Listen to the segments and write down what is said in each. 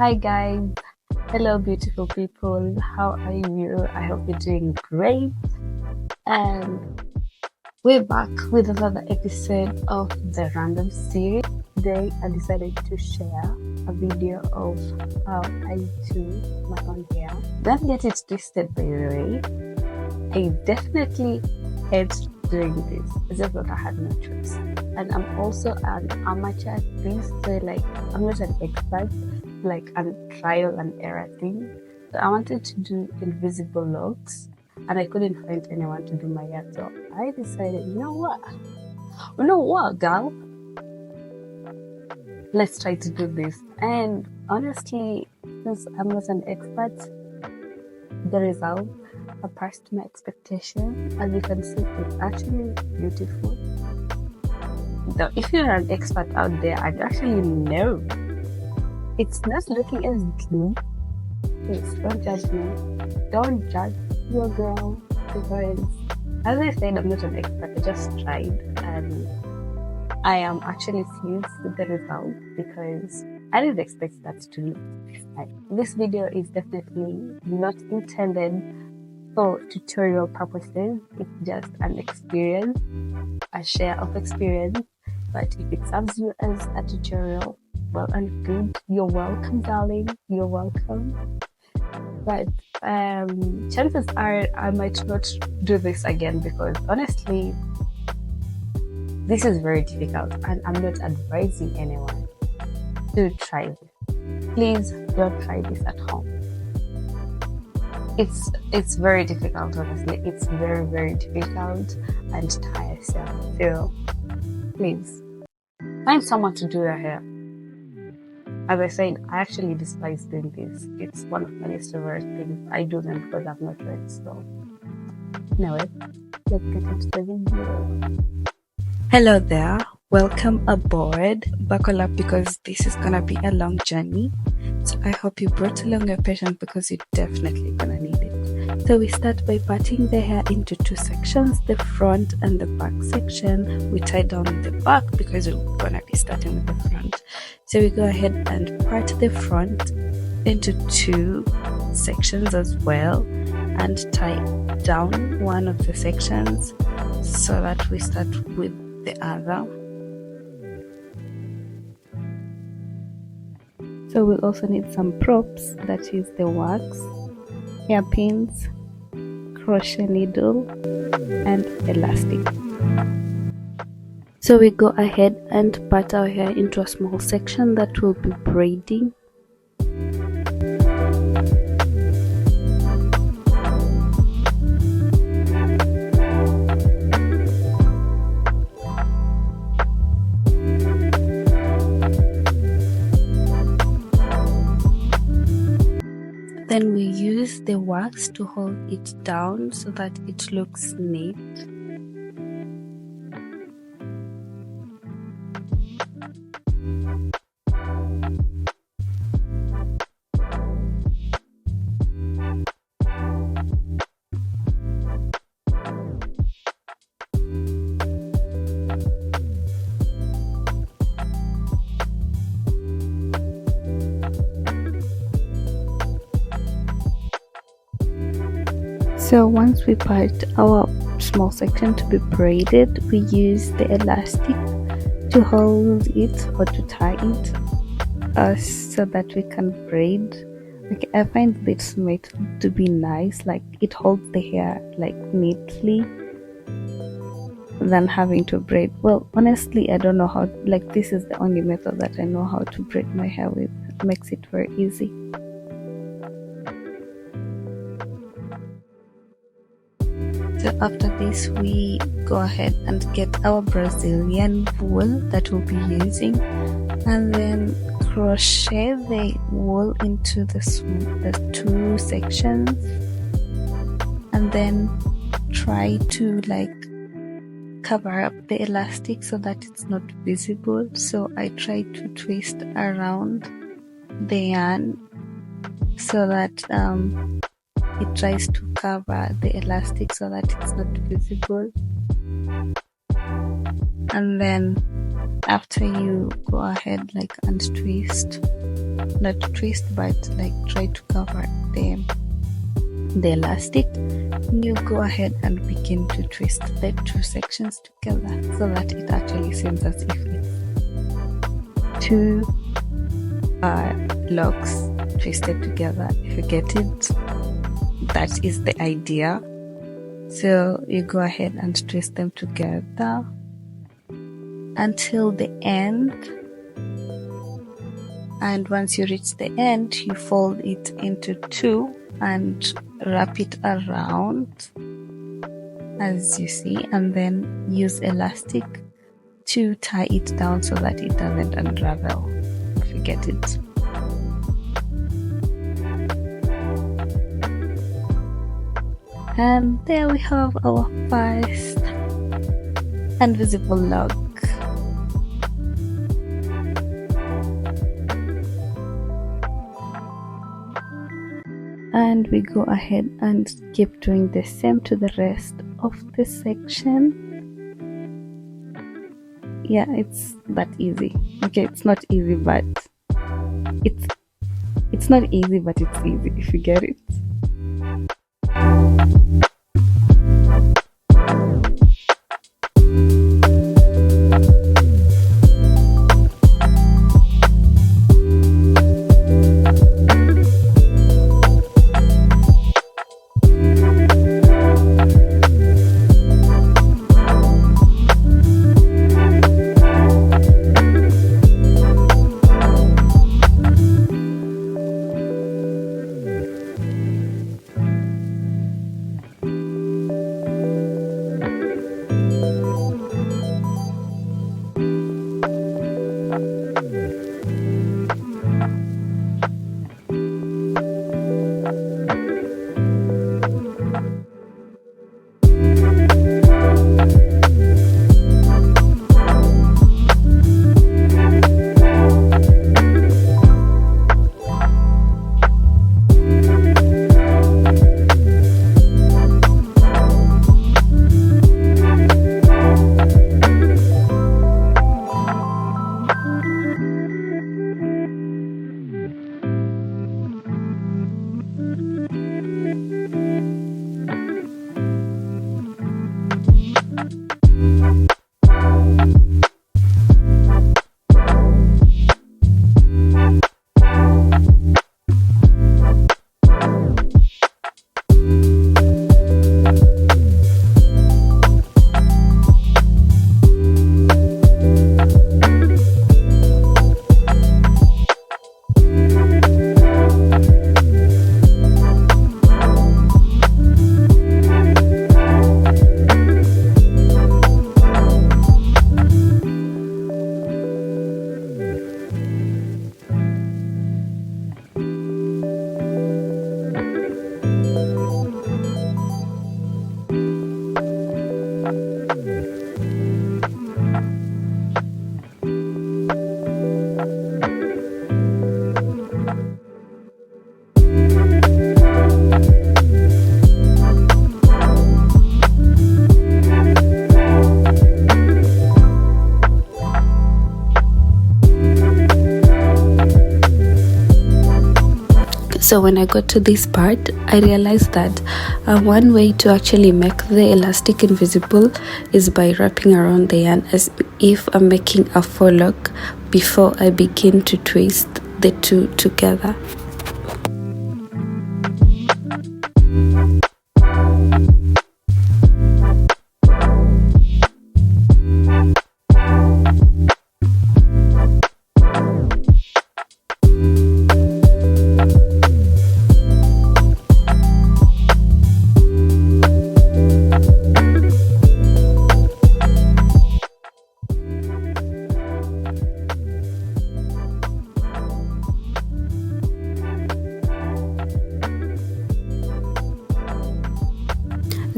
Hi guys, hello beautiful people. How are you? I hope you're doing great. And we're back with another episode of the random series. Today I decided to share a video of how I do my own hair. Don't get it twisted, by the way. I definitely hate doing this. It's just that I had no choice. And I'm also an amateur at this, so I'm not an expert, like a trial and error thing. So I wanted to do invisible locs, and I couldn't find anyone to do my hair. So I decided, you know what, girl? Let's try to do this. And honestly, since I'm not an expert, the result surpassed my expectation. As you can see, it's actually beautiful. Though if you're an expert out there, I'd actually know it's not looking as clean. Please don't judge me. Don't judge your girl, because as I said, I'm not an expert. I just tried, and I am actually pleased with the result because I didn't expect that to look this nice. This video is definitely not intended for tutorial purposes. It's just an experience, a share of experience. But if it serves you as a tutorial, well and good. You're welcome, darling. You're welcome. But chances are I might not do this again, because honestly, this is very difficult, and I'm not advising anyone to try this. Please don't try this at home. It's very difficult, honestly. It's very, very difficult and tiresome. So please find someone to do your hair. As I said, I actually despise doing this. It's one of my least favorite things. I do them because I've not read. So anyway, let's get into the video. Hello there, welcome aboard. Buckle up, because this is gonna be a long journey. So I hope you brought along your patience, because you're definitely gonna need it. So we start by parting the hair into two sections, the front and the back section. We tie down the back because we're gonna be starting with the front. So we go ahead and part the front into two sections as well, and tie down one of the sections so that we start with the other. So we'll also need some props, that is the wax, hairpins, crochet needle, and elastic. So we go ahead and part our hair into a small section that will be braiding. Then we use the wax to hold it down so that it looks neat. So once we part our small section to be braided, we use the elastic to hold it or to tie it so that we can braid. Like, I find this method to be nice, like it holds the hair neatly than having to braid. Well, honestly, I don't know how, this is the only method that I know how to braid my hair with. It makes it very easy. So after this, we go ahead and get our Brazilian wool that we'll be using, and then crochet the wool into the two sections, and then try to cover up the elastic so that it's not visible. So I try to twist around the yarn so that it tries to cover the elastic so that it's not visible. And then after you go ahead and twist, not twist, but like try to cover the elastic. You go ahead and begin to twist the two sections together so that it actually seems as if it's two locs twisted together. If you get it, that is the idea. So you go ahead and twist them together until the end, and once you reach the end, you fold it into two and wrap it around as you see, and then use elastic to tie it down so that it doesn't unravel, if you get it. And there we have our first invisible loc. And we go ahead and keep doing the same to the rest of the section. Yeah, it's that easy. Okay, it's not easy, but it's not easy, but it's easy, if you get it. So when I got to this part, I realized that one way to actually make the elastic invisible is by wrapping around the yarn as if I'm making a forelock before I begin to twist the two together.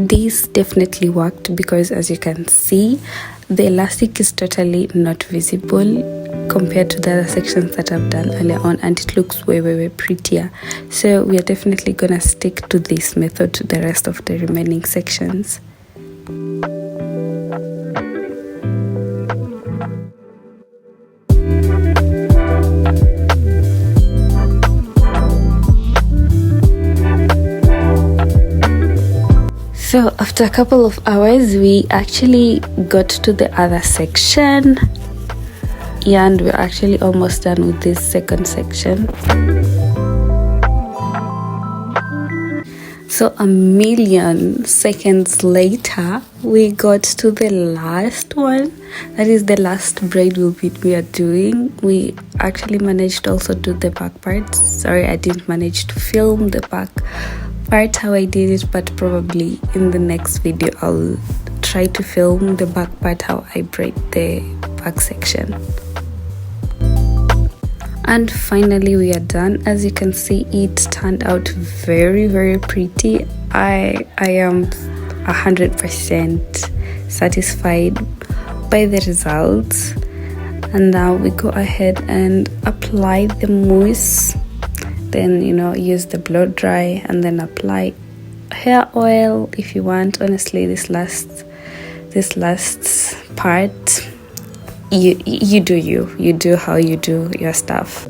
This definitely worked because, as you can see, the elastic is totally not visible compared to the other sections that I've done earlier on, and it looks way prettier. So we are definitely gonna stick to this method to the rest of the remaining sections. So after a couple of hours, we actually got to the other section. Yeah, and we're actually almost done with this second section. So a million seconds later, we got to the last one. That is the last braid we are doing. We actually managed to also do the back part. Sorry, I didn't manage to film the back part how I did it, but probably in the next video I'll try to film the back part how I braid the back section. And finally we are done. As you can see, it turned out very, very pretty. I am 100% satisfied by the results. And now we go ahead and apply the mousse, then use the blow dry, and then apply hair oil if you want. Honestly, this last part, you do how you do your stuff.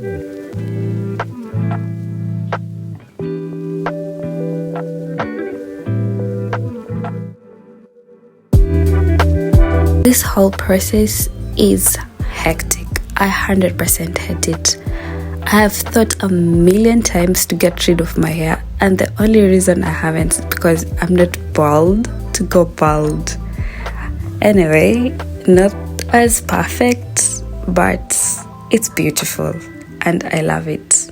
This whole process is hectic. I 100% hate it. I have thought a million times to get rid of my hair, and the only reason I haven't is because I'm not bald to go bald. Anyway, not as perfect, but it's beautiful and I love it.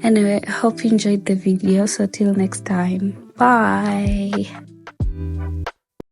Anyway, I hope you enjoyed the video. So till next time, bye.